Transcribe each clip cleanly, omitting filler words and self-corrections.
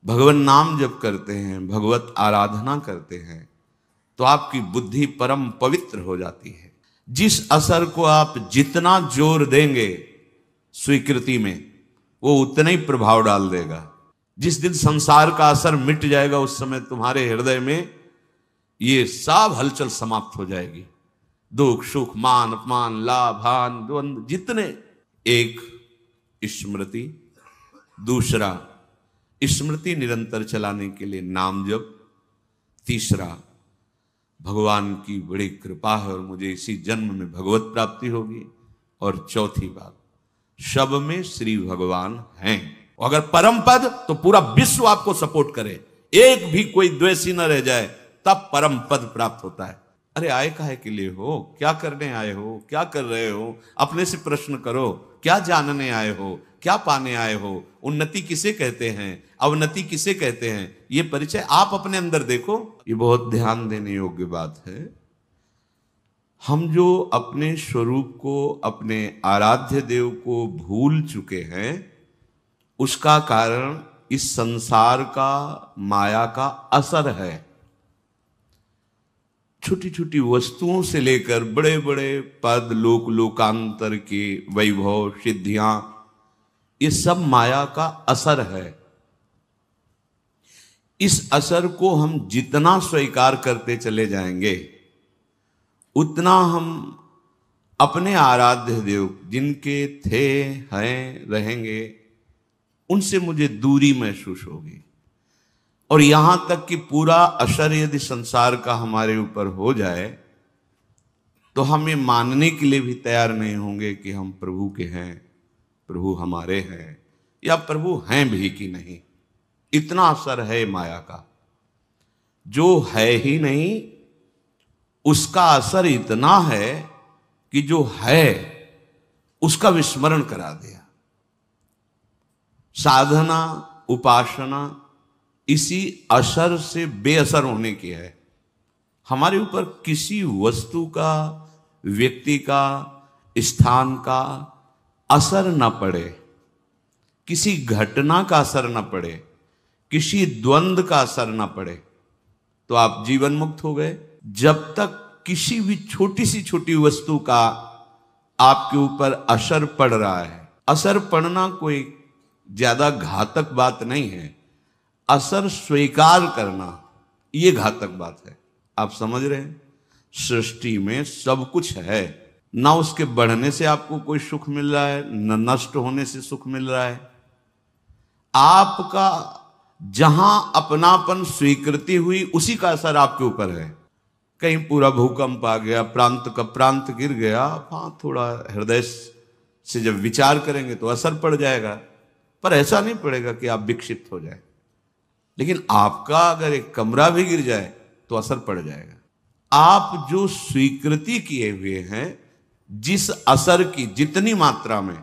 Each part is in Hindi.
भगवान नाम जप करते हैं, भगवत आराधना करते हैं, तो आपकी बुद्धि परम पवित्र हो जाती है। जिस असर को आप जितना जोर देंगे स्वीकृति में, वो उतना ही प्रभाव डाल देगा। जिस दिन संसार का असर मिट जाएगा, उस समय तुम्हारे हृदय में ये सब हलचल समाप्त हो जाएगी। दुख सुख मान अपमान लाभ हान द्वंद्व जितने, एक स्मृति, दूसरा स्मृति निरंतर चलाने के लिए नाम जप, तीसरा भगवान की बड़ी कृपा है और मुझे इसी जन्म में भगवत प्राप्ति होगी, और चौथी बात सब में श्री भगवान हैं। अगर परम पद तो पूरा विश्व आपको सपोर्ट करे, एक भी कोई द्वेषी न रह जाए, तब परम पद प्राप्त होता है। अरे आए काहे के लिए हो, क्या करने आए हो, क्या कर रहे हो, अपने से प्रश्न करो। क्या जानने आए हो, क्या पाने आए हो, उन्नति किसे कहते हैं, अवनति किसे कहते हैं, ये परिचय आप अपने अंदर देखो। ये बहुत ध्यान देने योग्य बात है। हम जो अपने स्वरूप को, अपने आराध्य देव को भूल चुके हैं, उसका कारण इस संसार का, माया का असर है। छोटी छोटी वस्तुओं से लेकर बड़े बड़े पद, लोक लोकांतर के वैभव, सिद्धियां, ये सब माया का असर है। इस असर को हम जितना स्वीकार करते चले जाएंगे, उतना हम अपने आराध्य देव जिनके थे, हैं, रहेंगे, उनसे मुझे दूरी महसूस होगी। और यहां तक कि पूरा असर यदि संसार का हमारे ऊपर हो जाए, तो हम ये मानने के लिए भी तैयार नहीं होंगे कि हम प्रभु के हैं, प्रभु हमारे हैं, या प्रभु हैं भी कि नहीं। इतना असर है माया का। जो है ही नहीं, उसका असर इतना है कि जो है उसका विस्मरण करा दिया। साधना, उपासना इसी असर से बेअसर होने की है। हमारे ऊपर किसी वस्तु का, व्यक्ति का, स्थान का असर न पड़े, किसी घटना का असर न पड़े, किसी द्वंद्व का असर न पड़े, तो आप जीवन मुक्त हो गए। जब तक किसी भी छोटी सी छोटी वस्तु का आपके ऊपर असर पड़ रहा है, असर पड़ना कोई ज्यादा घातक बात नहीं है, असर स्वीकार करना ये घातक बात है। आप समझ रहे हैं? सृष्टि में सब कुछ है, ना उसके बढ़ने से आपको कोई सुख मिल रहा है, न नष्ट होने से सुख मिल रहा है। आपका जहां अपनापन स्वीकृति हुई, उसी का असर आपके ऊपर है। कहीं पूरा भूकंप आ गया, प्रांत का प्रांत गिर गया, हाँ थोड़ा हृदय से जब विचार करेंगे तो असर पड़ जाएगा, पर ऐसा नहीं पड़ेगा कि आप विक्षिप्त हो जाए। लेकिन आपका अगर एक कमरा भी गिर जाए तो असर पड़ जाएगा। आप जो स्वीकृति किए हुए हैं, जिस असर की जितनी मात्रा में,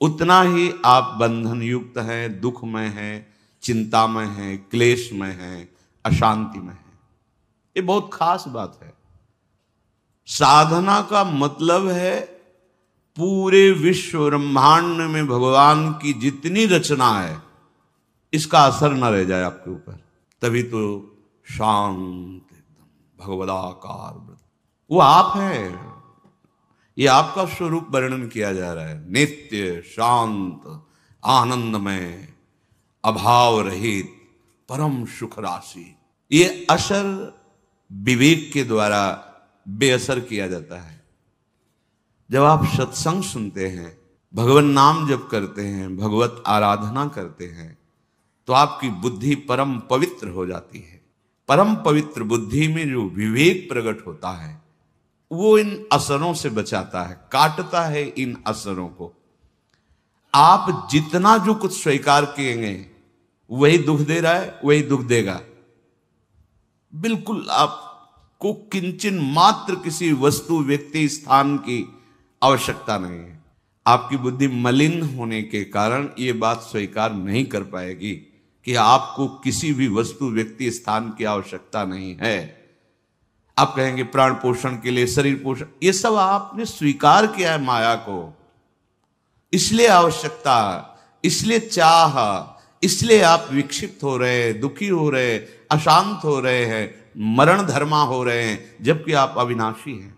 उतना ही आप बंधन युक्त हैं, दुखमय हैं, चिंतामय हैं, क्लेशमय हैं, अशांतिमय हैं। ये बहुत खास बात है। साधना का मतलब है पूरे विश्व ब्रह्मांड में भगवान की जितनी रचना है, इसका असर न रह जाए आपके ऊपर। तभी तो शांत एकदम भगवदाकार व्रत, वो आप हैं। ये आपका स्वरूप वर्णन किया जा रहा है। नित्य शांत आनंदमय अभाव रहित परम सुख राशि। ये असर विवेक के द्वारा बेअसर किया जाता है। जब आप सत्संग सुनते हैं, भगवान नाम जप करते हैं, भगवत आराधना करते हैं, तो आपकी बुद्धि परम पवित्र हो जाती है। परम पवित्र बुद्धि में जो विवेक प्रकट होता है, वो इन असरों से बचाता है, काटता है इन असरों को। आप जितना जो कुछ स्वीकार किएंगे, वही दुख दे रहा है, वही दुख देगा। बिल्कुल आपको किंचन मात्र किसी वस्तु, व्यक्ति, स्थान की आवश्यकता नहीं है। आपकी बुद्धि मलिन होने के कारण ये बात स्वीकार नहीं कर पाएगी कि आपको किसी भी वस्तु, व्यक्ति, स्थान की आवश्यकता नहीं है। आप कहेंगे प्राण पोषण के लिए, शरीर पोषण, ये सब आपने स्वीकार किया है माया को, इसलिए आवश्यकता, इसलिए चाह, इसलिए आप विक्षिप्त हो रहे हैं, दुखी हो रहे हैं, अशांत हो रहे हैं, मरण धर्मा हो रहे हैं, जबकि आप अविनाशी हैं।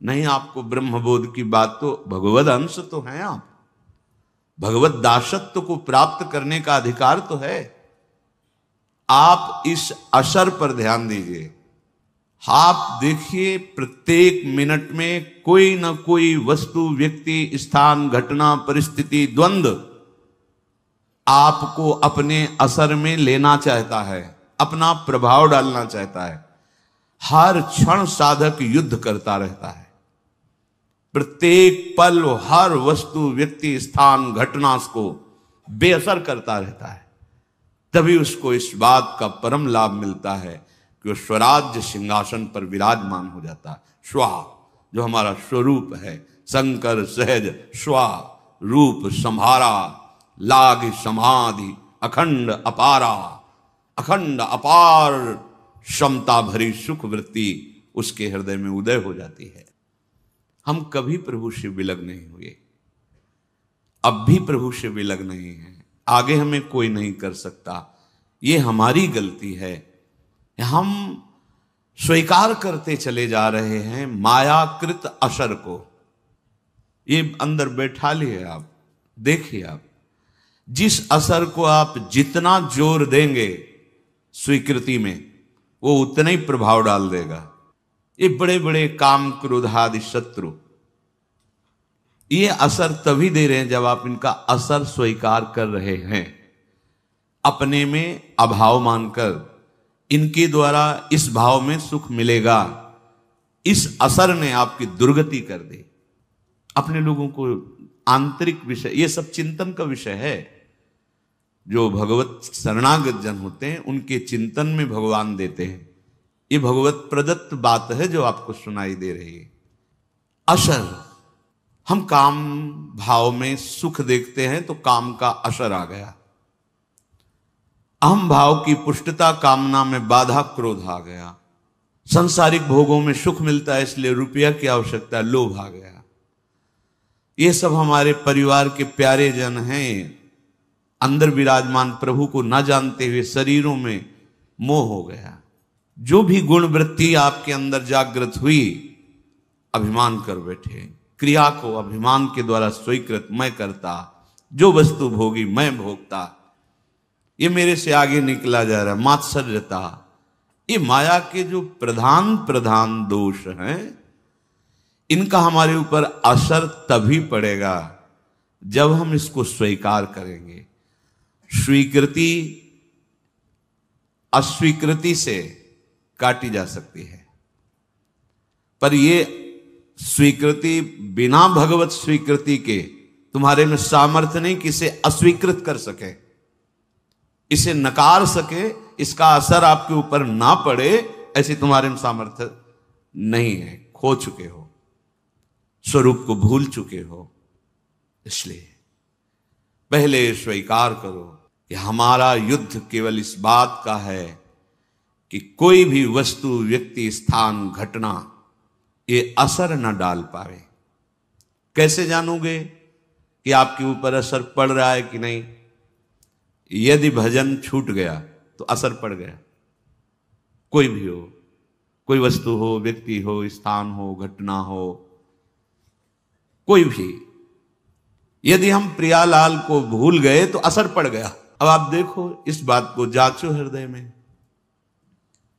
नहीं, आपको ब्रह्मबोध की बात तो, भगवद अंश तो हैं आप, भगवत दासत्व को प्राप्त करने का अधिकार तो है। आप इस असर पर ध्यान दीजिए। आप देखिए, प्रत्येक मिनट में कोई ना कोई वस्तु, व्यक्ति, स्थान, घटना, परिस्थिति, द्वंद्व आपको अपने असर में लेना चाहता है, अपना प्रभाव डालना चाहता है। हर क्षण साधक युद्ध करता रहता है। प्रत्येक पल हर वस्तु, व्यक्ति, स्थान, घटना को बेअसर करता रहता है। तभी उसको इस बात का परम लाभ मिलता है कि वो स्वराज्य सिंहासन पर विराजमान हो जाता है। स्वा, जो हमारा स्वरूप है, शंकर सहज स्वा रूप संहारा, लाग समाधि अखंड अपारा, अखंड अपार क्षमता भरी सुख वृत्ति उसके हृदय में उदय हो जाती है। हम कभी प्रभु से विलग नहीं हुए, अब भी प्रभु से विलग नहीं है, आगे हमें कोई नहीं कर सकता। ये हमारी गलती है। हम स्वीकार करते चले जा रहे हैं मायाकृत असर को। ये अंदर बैठा लिए आप, देखिए आप, जिस असर को आप जितना जोर देंगे स्वीकृति में, वो उतना ही प्रभाव डाल देगा। ये बड़े बड़े काम, क्रोध आदि शत्रु ये असर तभी दे रहे हैं जब आप इनका असर स्वीकार कर रहे हैं, अपने में अभाव मानकर इनके द्वारा इस भाव में सुख मिलेगा। इस असर ने आपकी दुर्गति कर दी। अपने लोगों को आंतरिक विषय, ये सब चिंतन का विषय है। जो भगवत शरणागत जन होते हैं उनके चिंतन में भगवान देते हैं। ये भगवत प्रदत्त बात है जो आपको सुनाई दे रही है। असर, हम काम भाव में सुख देखते हैं तो काम का असर आ गया। अहम भाव की पुष्टता कामना में बाधा, क्रोध आ गया। संसारिक भोगों में सुख मिलता है इसलिए रुपया की आवश्यकता, लोभ आ गया। ये सब हमारे परिवार के प्यारे जन हैं, अंदर विराजमान प्रभु को न जानते हुए शरीरों में मोह हो गया। जो भी गुण वृत्ति आपके अंदर जागृत हुई, अभिमान कर बैठे। क्रिया को अभिमान के द्वारा स्वीकृत, मैं करता, जो वस्तु भोगी मैं भोगता, ये मेरे से आगे निकला जा रहा है। मात्सर्यता, ये माया के जो प्रधान प्रधान दोष हैं, इनका हमारे ऊपर असर तभी पड़ेगा जब हम इसको स्वीकार करेंगे। स्वीकृति अस्वीकृति से काटी जा सकती है, पर ये स्वीकृति बिना भगवत स्वीकृति के तुम्हारे में सामर्थ्य नहीं कि इसे अस्वीकृत कर सके, इसे नकार सके, इसका असर आपके ऊपर ना पड़े, ऐसे तुम्हारे में सामर्थ्य नहीं है। खो चुके हो, स्वरूप को भूल चुके हो। इसलिए पहले स्वीकार करो कि हमारा युद्ध केवल इस बात का है कि कोई भी वस्तु, व्यक्ति, स्थान, घटना ये असर न डाल पावे। कैसे जानोगे कि आपके ऊपर असर पड़ रहा है कि नहीं? यदि भजन छूट गया तो असर पड़ गया। कोई भी हो, कोई वस्तु हो, व्यक्ति हो, स्थान हो, घटना हो, कोई भी। यदि हम प्रियालाल को भूल गए तो असर पड़ गया। अब आप देखो, इस बात को जांचो हृदय में।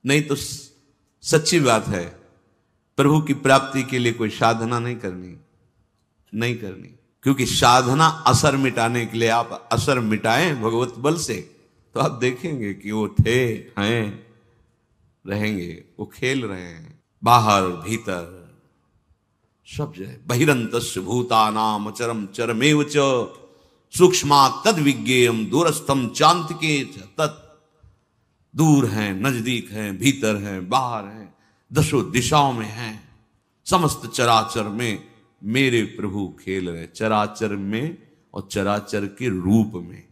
नहीं तो सच्ची बात है, प्रभु की प्राप्ति के लिए कोई साधना नहीं करनी, क्योंकि साधना असर मिटाने के लिए। आप असर मिटाएं भगवत बल से तो आप देखेंगे कि वो थे, हैं, रहेंगे, वो खेल रहे हैं बाहर भीतर सब जगह। बहिरंतस्य भूतानाम अचरम चरमेव च सूक्ष्मा तद विज्ञेयम दूरस्थम चांतिके तत्। दूर हैं, नजदीक हैं, भीतर हैं, बाहर हैं, दशों दिशाओं में हैं। समस्त चराचर में मेरे प्रभु खेल रहे, चराचर में और चराचर के रूप में।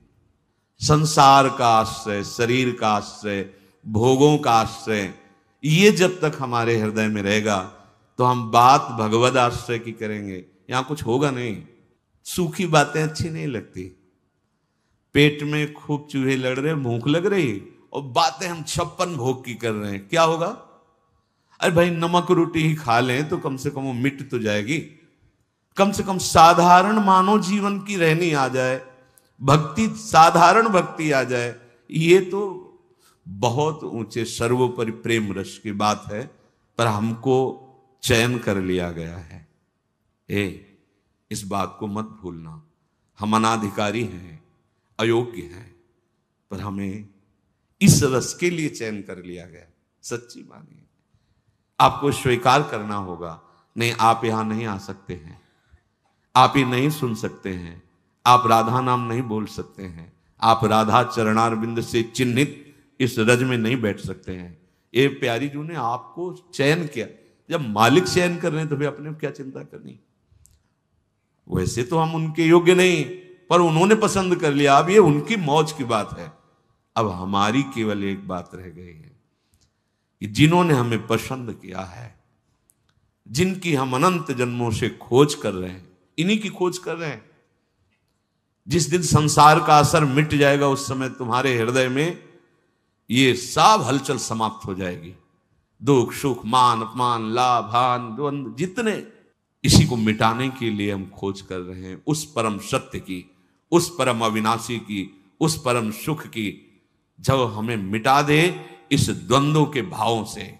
संसार का आश्रय, शरीर का आश्रय, भोगों का आश्रय, ये जब तक हमारे हृदय में रहेगा तो हम बात भगवद आश्रय की करेंगे, यहां कुछ होगा नहीं। सूखी बातें अच्छी नहीं लगती। पेट में खूब चूहे लड़ रहे, भूख लग रही, और बातें हम 56 भोग की कर रहे हैं, क्या होगा? अरे भाई नमक रोटी ही खा लें तो कम से कम वो मिट तो जाएगी। कम से कम साधारण मानव जीवन की रहनी आ जाए, भक्ति, साधारण भक्ति आ जाए, ये तो बहुत ऊंचे सर्वोपरि प्रेम रस की बात है। पर हमको चयन कर लिया गया है। इस बात को मत भूलना, हम अनाधिकारी हैं, अयोग्य हैं, पर हमें इस रस के लिए चयन कर लिया गया। सच्ची मानिए, आपको स्वीकार करना होगा। नहीं, आप यहां नहीं आ सकते हैं, आप ये नहीं सुन सकते हैं, आप राधा नाम नहीं बोल सकते हैं, आप राधा चरणारविंद से चिन्हित इस रज में नहीं बैठ सकते हैं। ये प्यारी जू ने आपको चयन किया। जब मालिक चयन कर रहे हैं तो फिर अपने क्या चिंता करनी? वैसे तो हम उनके योग्य नहीं, पर उन्होंने पसंद कर लिया। अब ये उनकी मौज की बात है। अब हमारी केवल एक बात रह गई है कि जिन्होंने हमें पसंद किया है, जिनकी हम अनंत जन्मों से खोज कर रहे हैं, इन्हीं की खोज कर रहे हैं। जिस दिन संसार का असर मिट जाएगा उस समय तुम्हारे हृदय में ये सब हलचल समाप्त हो जाएगी। दुख सुख मान अपमान लाभ हान द्वंद जितने, इसी को मिटाने के लिए हम खोज कर रहे हैं। उस परम सत्य की, उस परम अविनाशी की, उस परम सुख की, जब हमें मिटा दे इस द्वंद्वों के भावों से।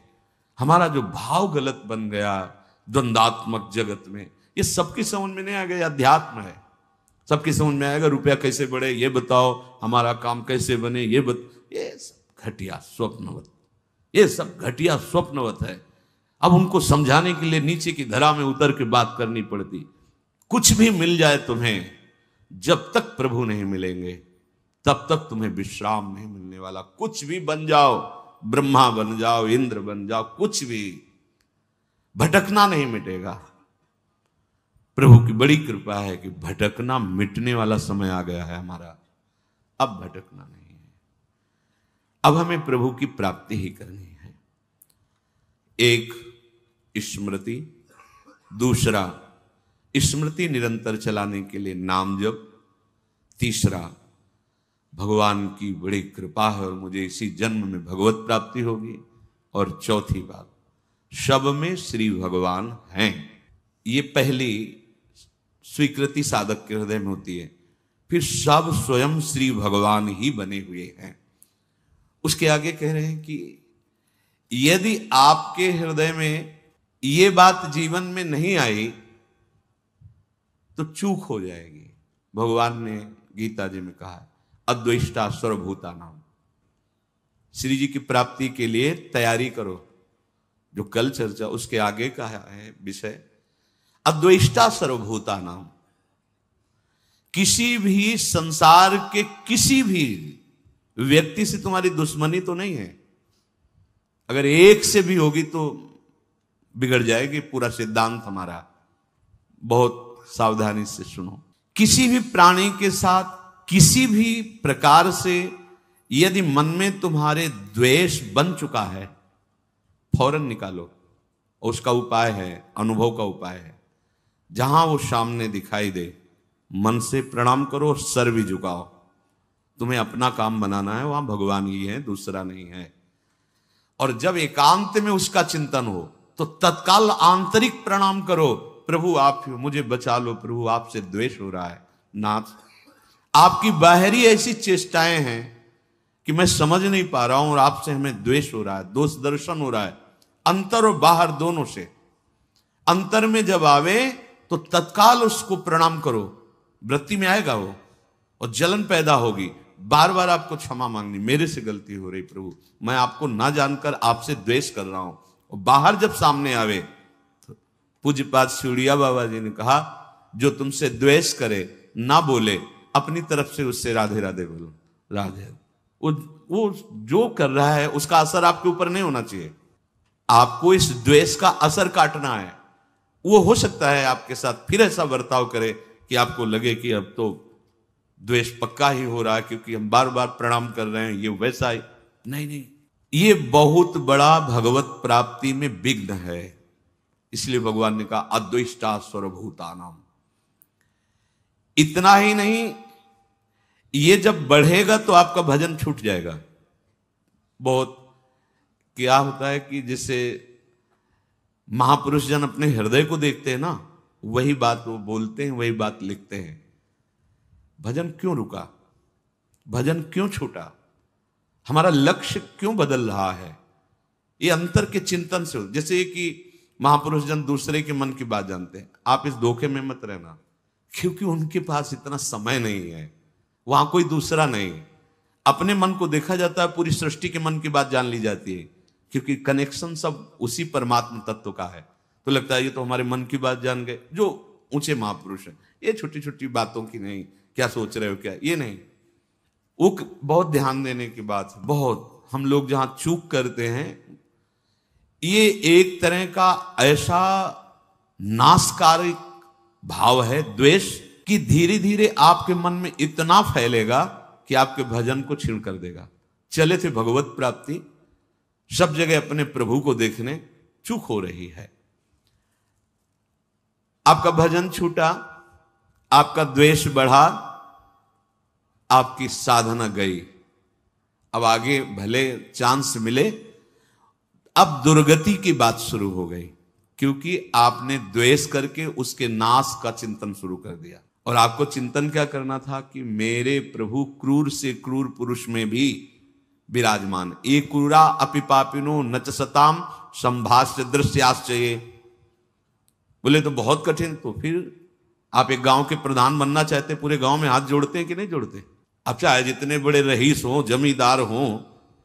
हमारा जो भाव गलत बन गया द्वंदात्मक जगत में, ये सबकी समझ में नहीं आएगा। अध्यात्म है, सबकी समझ में आएगा रुपया कैसे बढ़े ये बताओ, हमारा काम कैसे बने ये सब घटिया स्वप्नवत, ये सब घटिया स्वप्नवत है। अब उनको समझाने के लिए नीचे की धरा में उतर के बात करनी पड़ती। कुछ भी मिल जाए तुम्हें, जब तक प्रभु नहीं मिलेंगे तब तक तुम्हें विश्राम नहीं मिलने वाला। कुछ भी बन जाओ, ब्रह्मा बन जाओ, इंद्र बन जाओ, कुछ भी, भटकना नहीं मिटेगा। प्रभु की बड़ी कृपा है कि भटकना मिटने वाला समय आ गया है हमारा। अब भटकना नहीं है, अब हमें प्रभु की प्राप्ति ही करनी है। एक स्मृति, दूसरा स्मृति निरंतर चलाने के लिए नाम जप, तीसरा भगवान की बड़ी कृपा है और मुझे इसी जन्म में भगवत प्राप्ति होगी, और चौथी बात सब में श्री भगवान हैं। ये पहली स्वीकृति साधक के हृदय में होती है। फिर सब स्वयं श्री भगवान ही बने हुए हैं। उसके आगे कह रहे हैं कि यदि आपके हृदय में ये बात जीवन में नहीं आई तो चूक हो जाएगी। भगवान ने गीता जी में कहा अद्वेष्टा सर्वभूता नाम। श्री जी की प्राप्ति के लिए तैयारी करो। जो कल चर्चा उसके आगे का है विषय, अद्वेष्टा सर्वभूता नाम। किसी भी संसार के किसी भी व्यक्ति से तुम्हारी दुश्मनी तो नहीं है। अगर एक से भी होगी तो बिगड़ जाएगी पूरा सिद्धांत हमारा। बहुत सावधानी से सुनो। किसी भी प्राणी के साथ किसी भी प्रकार से यदि मन में तुम्हारे द्वेष बन चुका है, फौरन निकालो। उसका उपाय है, अनुभव का उपाय है। जहां वो सामने दिखाई दे मन से प्रणाम करो, सर भी झुकाओ। तुम्हें अपना काम बनाना है, वहां भगवान ही है, दूसरा नहीं है। और जब एकांत में उसका चिंतन हो तो तत्काल आंतरिक प्रणाम करो, प्रभु आप मुझे बचा लो, प्रभु आपसे द्वेष हो रहा है। नाथ, आपकी बाहरी ऐसी चेष्टाएं हैं कि मैं समझ नहीं पा रहा हूं और आपसे हमें द्वेष हो रहा है, दोष दर्शन हो रहा है, अंतर और बाहर दोनों से। अंतर में जब आवे तो तत्काल उसको प्रणाम करो, वृत्ति में आएगा वो और जलन पैदा होगी। बार बार आपको क्षमा मांगनी, मेरे से गलती हो रही प्रभु, मैं आपको ना जानकर आपसे द्वेष कर रहा हूं। और बाहर जब सामने आवे तो पूज्यपाद शिवड़िया बाबा जी ने कहा जो तुमसे द्वेष करे ना बोले, अपनी तरफ से उससे राधे राधे बोलो। राधे वो जो कर रहा है उसका असर आपके ऊपर नहीं होना चाहिए। आपको इस द्वेष का असर काटना है। वो हो सकता है आपके साथ फिर ऐसा बर्ताव करे कि आपको लगे कि अब तो द्वेष पक्का ही हो रहा है क्योंकि हम बार बार प्रणाम कर रहे हैं, ये वैसा ही नहीं। ये बहुत बड़ा भगवत प्राप्ति में विघ्न है। इसलिए भगवान ने कहा अद्वेष्टा सर्वभूतानाम। इतना ही नहीं, ये जब बढ़ेगा तो आपका भजन छूट जाएगा। बहुत क्या होता है कि जैसे महापुरुष जन अपने हृदय को देखते हैं ना, वही बात वो बोलते हैं, वही बात लिखते हैं। भजन क्यों रुका, भजन क्यों छूटा, हमारा लक्ष्य क्यों बदल रहा है, ये अंतर के चिंतन से। जैसे कि महापुरुष जन दूसरे के मन की बात जानते हैं, आप इस धोखे में मत रहना, क्योंकि उनके पास इतना समय नहीं है, वहां कोई दूसरा नहीं। अपने मन को देखा जाता है, पूरी सृष्टि के मन की बात जान ली जाती है, क्योंकि कनेक्शन सब उसी परमात्मा तत्व का है। तो लगता है ये तो हमारे मन की बात जान गए, जो ऊंचे महापुरुष हैं। ये छोटी छोटी बातों की नहीं, क्या सोच रहे हो क्या, ये नहीं, वो बहुत ध्यान देने की बात है। बहुत हम लोग जहां चूक करते हैं, ये एक तरह का ऐसा नाशकारी भाव है द्वेष, कि धीरे धीरे आपके मन में इतना फैलेगा कि आपके भजन को छीन कर देगा। चले थे भगवत प्राप्ति, सब जगह अपने प्रभु को देखने, चूक हो रही है, आपका भजन छूटा, आपका द्वेष बढ़ा, आपकी साधना गई। अब आगे भले चांस मिले, अब दुर्गति की बात शुरू हो गई, क्योंकि आपने द्वेष करके उसके नाश का चिंतन शुरू कर दिया। और आपको चिंतन क्या करना था कि मेरे प्रभु क्रूर से क्रूर पुरुष में भी विराजमान, ये क्रूरा अपि पापिनो नच सताम संभाष्य दृश्याश्चये। बोले तो बहुत कठिन। तो फिर आप एक गांव के प्रधान बनना चाहते, पूरे गांव में हाथ जोड़ते हैं कि नहीं जोड़ते? अब चाहे जितने बड़े रईस हो, जमींदार हो,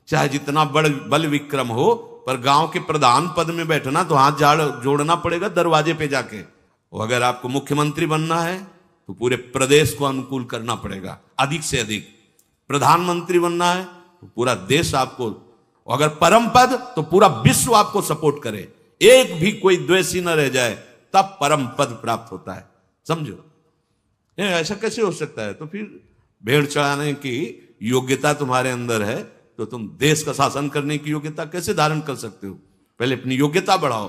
चाहे जितना बड़ बल विक्रम हो, पर गांव के प्रधान पद में बैठना तो हाथ जोड़ना पड़ेगा दरवाजे पे जाके। और अगर आपको मुख्यमंत्री बनना है तो पूरे प्रदेश को अनुकूल करना पड़ेगा, अधिक से अधिक। प्रधानमंत्री बनना है तो पूरा देश आपको, अगर परम पद तो पूरा विश्व आपको सपोर्ट करे, एक भी कोई द्वेषी न रह जाए, तब परम पद प्राप्त होता है। समझो, ऐसा कैसे हो सकता है? तो फिर भेड़ चढ़ाने की योग्यता तुम्हारे अंदर है तो तुम देश का शासन करने की योग्यता कैसे धारण कर सकते हो? पहले अपनी योग्यता बढ़ाओ।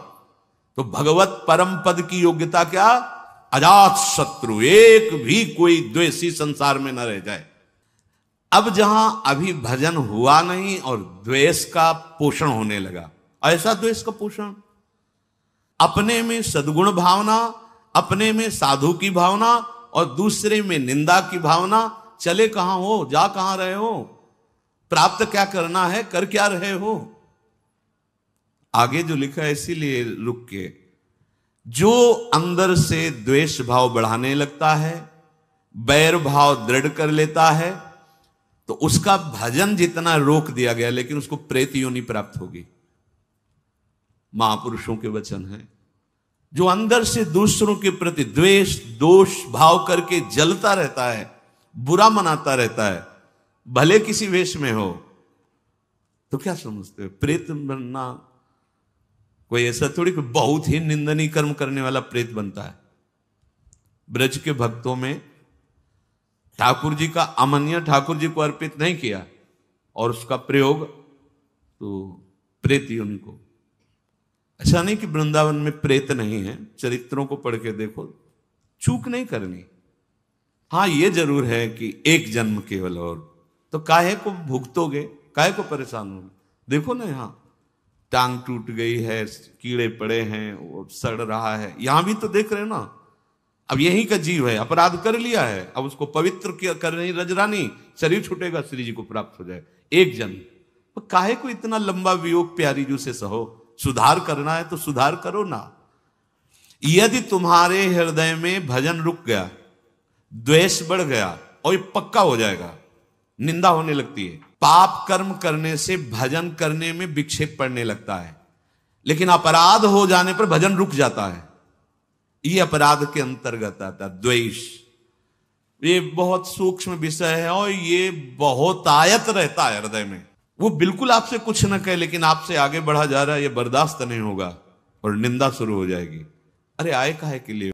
तो भगवत परम पद की योग्यता क्या? अजात शत्रु, एक भी कोई द्वेषी संसार में न रह जाए। अब जहां अभी भजन हुआ नहीं और द्वेष का पोषण होने लगा, ऐसा द्वेष का पोषण, अपने में सद्गुण भावना, अपने में साधु की भावना और दूसरे में निंदा की भावना, चले कहां हो, जा कहां रहे हो, प्राप्त क्या करना है, कर क्या रहे हो? आगे जो लिखा है इसीलिए रुक के, जो अंदर से द्वेष भाव बढ़ाने लगता है, बैर भाव दृढ़ कर लेता है, तो उसका भजन जितना रोक दिया गया, लेकिन उसको प्रेत योनि प्राप्त होगी। महापुरुषों के वचन है, जो अंदर से दूसरों के प्रति द्वेष दोष भाव करके जलता रहता है, बुरा मनाता रहता है, भले किसी वेश में हो, तो क्या समझते हो? प्रेत बनना कोई ऐसा थोड़ी कि बहुत ही निंदनीय कर्म करने वाला प्रेत बनता है। ब्रज के भक्तों में ठाकुर जी का अमन्य ठाकुर जी को अर्पित नहीं किया और उसका प्रयोग तो प्रेत ही उनको। ऐसा नहीं कि वृंदावन में प्रेत नहीं है, चरित्रों को पढ़ के देखो, चूक नहीं करनी। हाँ, ये जरूर है कि एक जन्म केवल, और तो काहे को भुगतोगे, काहे को परेशान होगे? देखो ना, यहाँ टांग टूट गई है, कीड़े पड़े हैं, वो सड़ रहा है, यहां भी तो देख रहे हो ना। अब यही का जीव है, अपराध कर लिया है, अब उसको पवित्र कर रही रजरानी, शरीर छूटेगा, श्री जी को प्राप्त हो जाए एक जन्म। तो काहे को इतना लंबा वियोग प्यारी जू से सहो? सुधार करना है तो सुधार करो ना। यदि तुम्हारे हृदय में भजन रुक गया, द्वेष बढ़ गया, और ये पक्का हो जाएगा, निंदा होने लगती है। पाप कर्म करने से भजन करने में विक्षेप पड़ने लगता है, लेकिन अपराध हो जाने पर भजन रुक जाता है। ये अपराध के अंतर्गत आता है द्वेष। ये बहुत सूक्ष्म विषय है और ये बहुत आयत रहता है हृदय में। वो बिल्कुल आपसे कुछ न कहे, लेकिन आपसे आगे बढ़ा जा रहा है, ये बर्दाश्त नहीं होगा और निंदा शुरू हो जाएगी। अरे आए काहे के लिए?